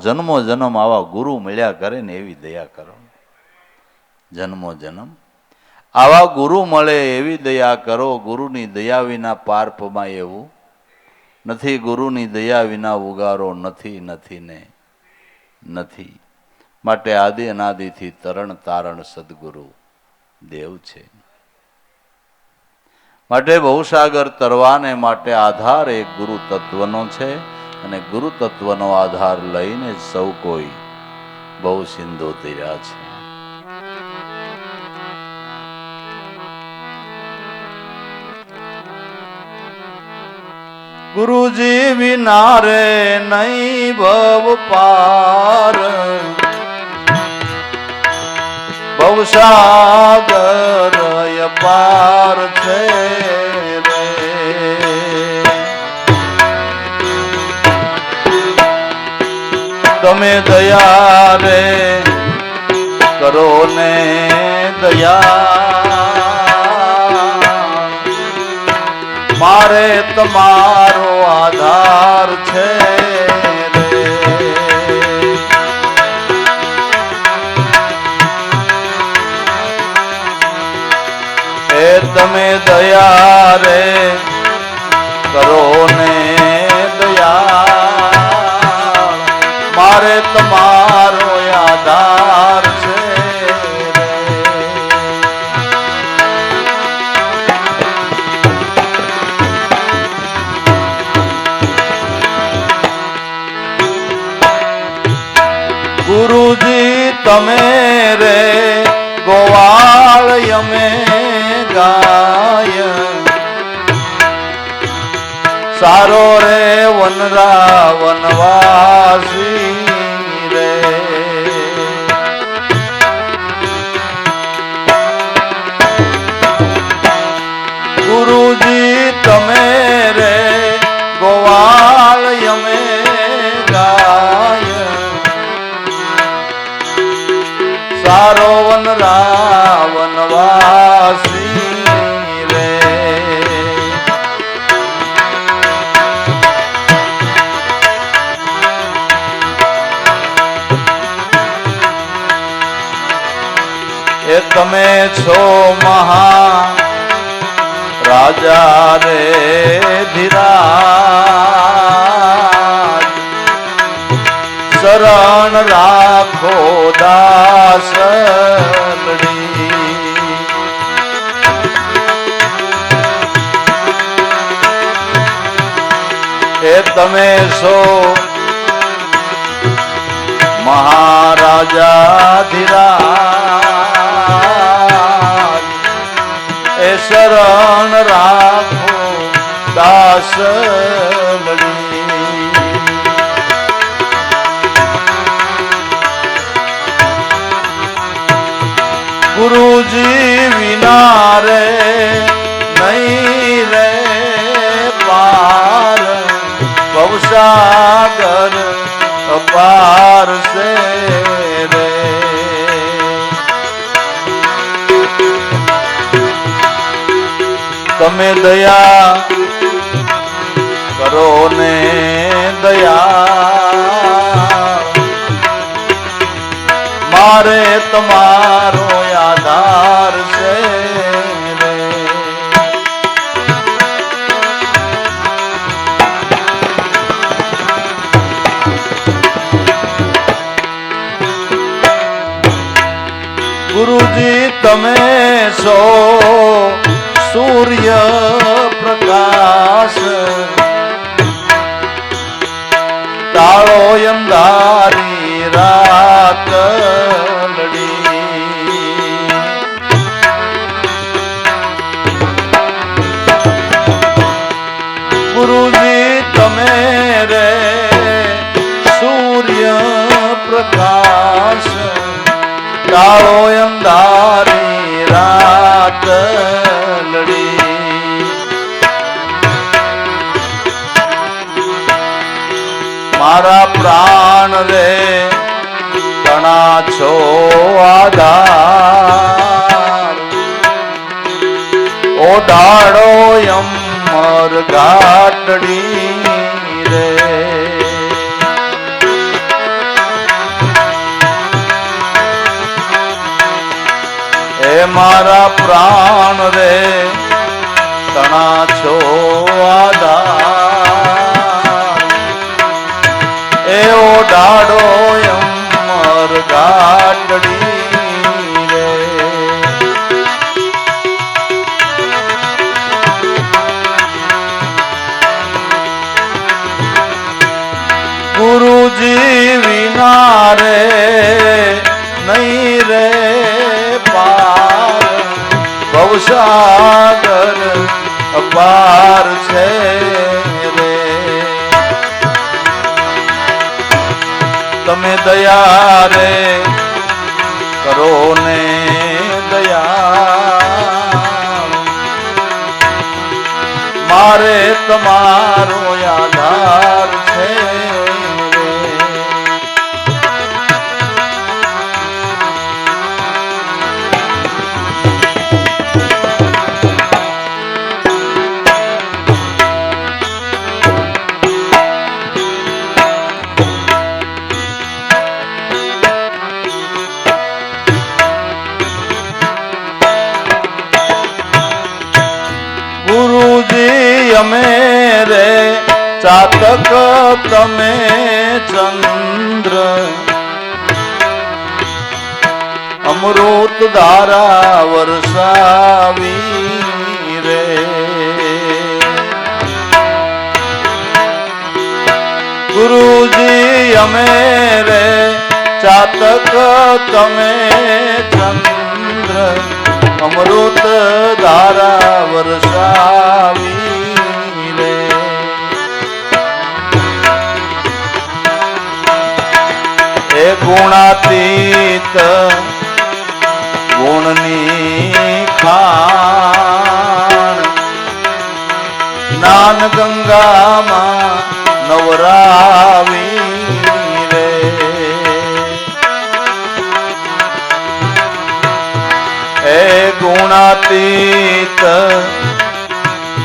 જન્મો જન્મ આવા ગુરુ મળ્યા કરે ને એવી દયા કરો. જન્મો જન્મ આવા ગુરુ મળે એવી દયા કરો. ગુરુની દયા વિના પાર પમાય એવું નથી. ગુરુની દયા વિના ઉગારો નથી નથી ને નથી. માટે આદિ અનાદિથી તરણ તારણ સદગુરુ દેવ છે. માટે ભવસાગર તરવાને માટે આધાર એક ગુરુ તત્વનો છે. અને ગુરુ તત્વનો આધાર લઈને સૌ કોઈ બહુ સિંધુ તર્યા છે. ગુરુજી વિના રે નહીં ભવ પાર. ભવસાગર અપાર છે રે. તમે દયા રે કરો ને દયા. મારે તમારો આધાર છે રે. એ તમે દયા રે કરો ને દયા. મારે તમારો આધાર છે. ગુરુજી તમે રે ગોવાળ અમે ગાય. સારો રે વનરા વનવાસી રે. ગુરુજી તમે રે ગોવાળ અમે ગાય. સારો વનરા વનવાસી રે. એ તમે છો મહા રાજા રે ધીરાજ. શરણ રાખો દાસડી. એ તમે છો મહારાજા ધીરાજ. એ શરણ રાખો દાસડી. ગુરુજી વિના રે નહીં રે પાર. ભવસાગર અપાર છે રે. તમે દયા કરો ને દયા. મારે તમારો આધાર છે રે. ગુરુજી તમે છો સૂર્ય પ્રકાશ. તાળો અંધારી રાત લડી. ગુરુજી તમે રે સૂર્ય પ્રકાશ. તાળો અંધારી રાત લડી. મારા પ્રાણ રે તણા છો આધાર. ઓઢાડો અમર ઘાટડી રે. મારા પ્રાણ રે તણા છો આધાર એવો ડાડો અમર ગાડડી રે ગુરુજી વિના રે નહીં રે પાર ભવસાગર અપાર છે રે તમે દયા રે કરો ને દયા મારે તમારો આધાર છે અમે રે ચાતક તમે ચંદ્ર અમૃત ધારા વર્ષાવી રે ગુરુજી અમે રે ચાતક તમે ચંદ્ર અમૃત ધારા વર્ષાવી એ ગુણાતીત ગુણની ખાણ જ્ઞાન ગંગામાં નવરાવી રે એ ગુણાતીત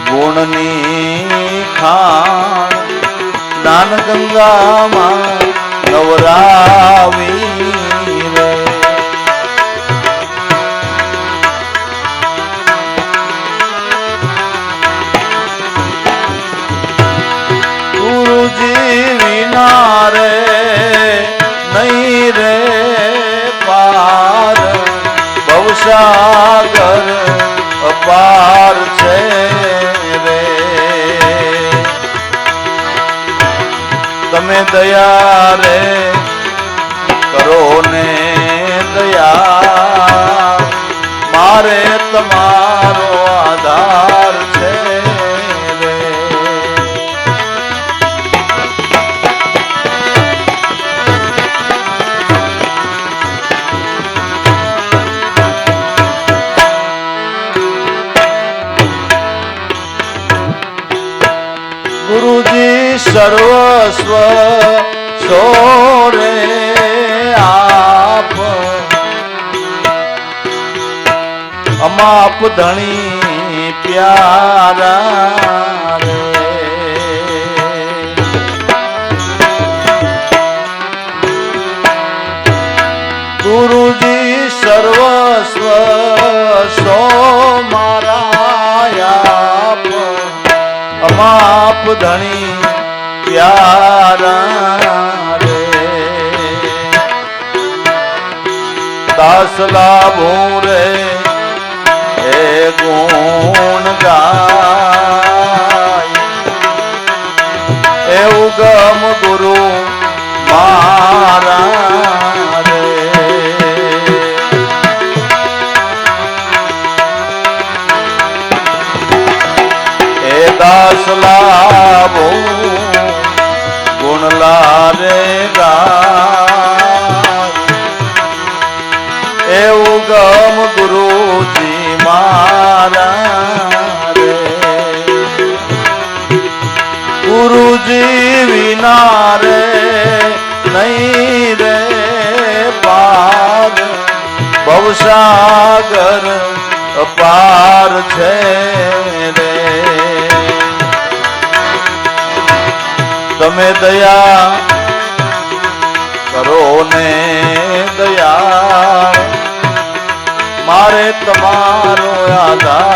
ગુણની ખાણ જ્ઞાન ગંગામાં નવરાવી રે ગુરુજી વિના રે નહીં રે પાર ભવસાગર અપાર છે રે તમે દયા રે કરો ને દયા મારે તમારો આધાર છે રે ગુરુજી સર્વસ્વ છોરે આપ અમાપ ધણી પ્યારા રે ગુરુજી સર્વસ્વ સો મારા આપ અમાપ ધણી પ્યારા રે દાસ લાભું રે એ ગુણ ગાય એવું ગમ ગુરુ મારા રે એ દાસ લાભો ગુણ લારે ગાય એવું ગમ ગુરુજી મારા રે ગુરુજી વિના રે નહીં રે પાર ભવસાગર અપાર છે રે તમે દયા કરો ને દયા મારે તમારો આધાર